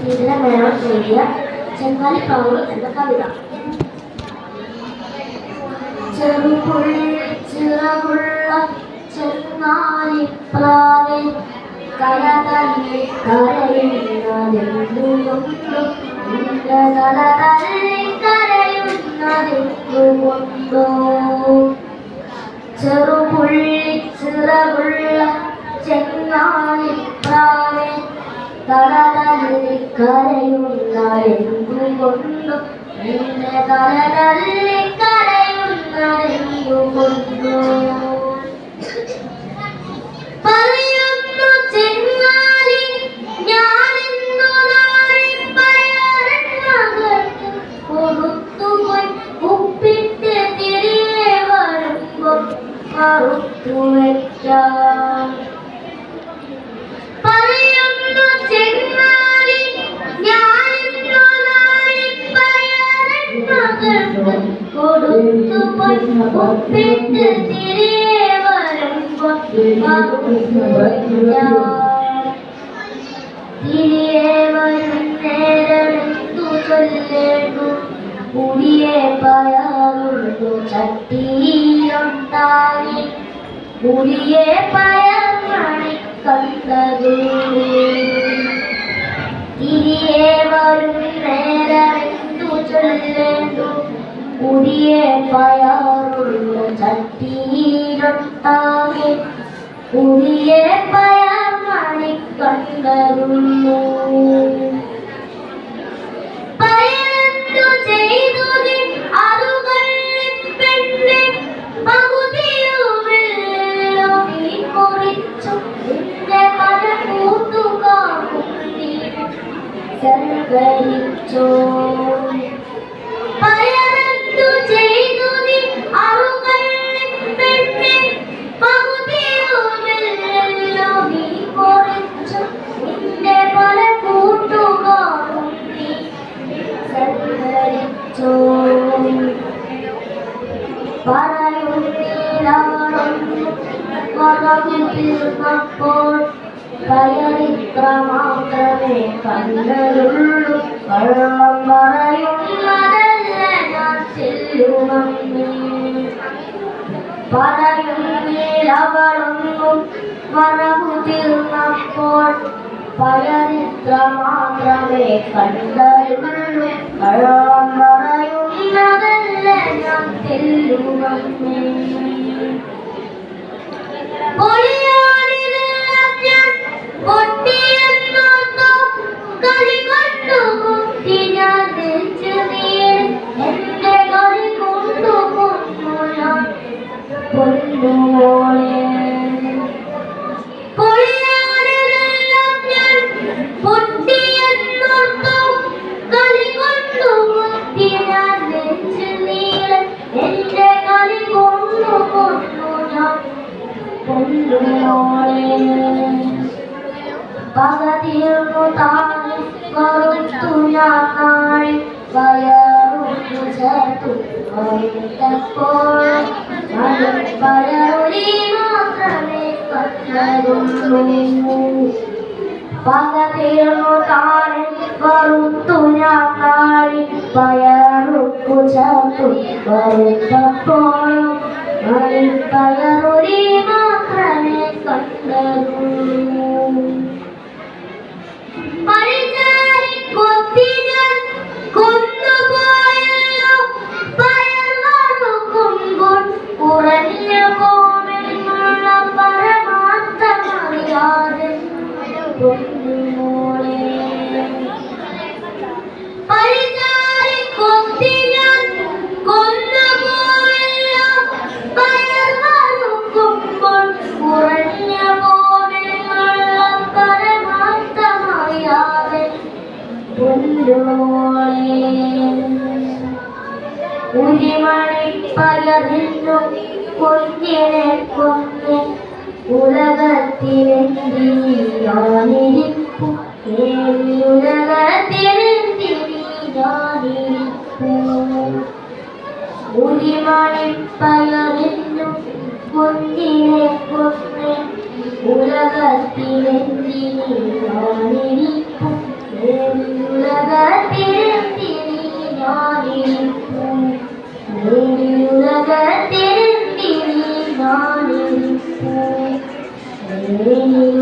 ശ്രീധരമേനോൻ എഴുതിയ ചെങ്കാലിപ്രാവ് എന്ന കവിത. ചെറുപുള്ളിച്ചിറകുള്ള ചെങ്ങാലിപ്രാവേ കലതല്ലി കരയുന്നതെന്തുകൊണ്ടു നിന്റെ കലതല്ലി കരയുന്നതെന്തുകൊണ്ടോ ചെറുപുള്ളിച്ചിറകുള്ള ചെങ്ങാലിപ്രാവേ കലതല്ലി കരയുന്നതെന്തുകൊണ്ടു നിന്റെ കലതല്ലി കരയുന്നതെന്തുകൊണ്ടോ പറയുന്നു ചെങ്ങാലി ഞാനിന്നു നാളിപ്പയറൻ മകൾക്ക് കൊടുത്തുപോയി ഉപ്പിട്ട് തിരികെ വരുമ്പോൾ മറുത്തു വയ്ക്കാം. പറയുന്നു ചെങ്ങാലി ഞാനിന്നു നാളിപ്പയറൻ മകൾക്ക് കൊടുത്തുപോയി ഉപ്പിട്ട് തിരികെ വരുമ്പോൾ തിരികെ വരും നേരമെന്തു ചൊല്ലേണ്ടു പുതിയെ പയറുള്ളു ചട്ടിയിലുണ്ടായി പുതിയെ പയർ മണി കണ്ടതു തിരികെ വരും നേരമെന്തു ചൊല്ലേണ്ടു പുതിയെ പയറുള്ളു ചട്ടിയിലുണ്ടായി പുതിയെ പയർ മണി കണ്ടതുള്ളൂ. പയറെന്തു ചെയ്തു നീ അതുകള്ളിപ്പെണ്ണെ പകുതിയുമില്ലോ നീ കുറിച്ചു നിന്റെ പല കൂട്ടുകാർക്കും നീ സൽക്കരിച്ചോ. പയറെന്തു ചെയ്തു നീ അതുകള്ളിപ്പെണ്ണെ പകുതിയുമില്ലോ നീ കുറിച്ചു നിന്റെ പല കൂട്ടുകാർക്കും നീ സൽക്കരിച്ചോ. പറയുന്നപ്പോൾ പയറിത്ര മാത്രമേ കണ്ടതുള്ളൂ കള്ളം പറയുന്നതല്ല ഞാൻ ചെല്ലുമമ്മേ. പറയുന്നവളൊന്നും മറവു തീർന്നപ്പോൾ പയറിത്ര മാത്രമേ കണ്ടതുള്ളൂ കള്ളം പറയുന്നതല്ല ഞാൻ ചെല്ലുമമ്മേ. പൊട്ടിയെന്നോർത്തു കളി കൊണ്ടു കുത്തി ഞാൻ തിരിച്ചു നീൾ എന്റെ കളി കൊണ്ടു കൊണ്ടു ഞാൻ പൊന്നുമോളെ. പൊളിയാണെല്ലാം ഞാൻ പൊട്ടിയെന്നോർത്തു കളി കൊണ്ടു കുത്തി ഞാൻ തിരിച്ചു നീൾ എന്റെ കളി കൊണ്ടു കൊണ്ടു ഞാൻ പൊന്നുമോളെ. പകതീർന്നു താഴെ കറുത്തു ഞാൻ നാളെ പയറുന്നു ചേർത്തു വൈകിട്ടപ്പോൾ പയറുരി മാത്രമേ കണ്ടതുള്ളൂ. പകതീർന്നു താഴെ കറുത്തു ഞാൻ നാളെ പയറുന്നു ചേർത്തു വൈകിട്ടപ്പോൾ പയറുരി മാത്രമേ കണ്ടതുള്ളൂ. കൊത്തി ഞാൻ കൊന്നുപോയല്ലോ പയർ വറുക്കുമ്പോൾ കുറഞ്ഞ കോമെന്നുള്ള പരമാർത്ഥമറിയാതെ പൊന്നുമോളെ. കൊത്തി ഞാൻ കൊന്നുപോയല്ലോ പയർ വറുക്കുമ്പോൾ കുറഞ്ഞ കോമെന്നുള്ള പരമാർത്ഥമറിയാതെ പൊന്നുമോളെ. ഉരിമണിപ്പയറിന്നു കുഞ്ഞിനെ കൊന്ന് ഉലകത്തിലെന്തിരിപ്പു ഉലകത്തിലെന്തിരിപ്പു. ഉരിമണിപ്പയറിന്നു കുഞ്ഞിനെ കൊന്ന് ഉലകത്തിലെന്തിരിപ്പു വേണി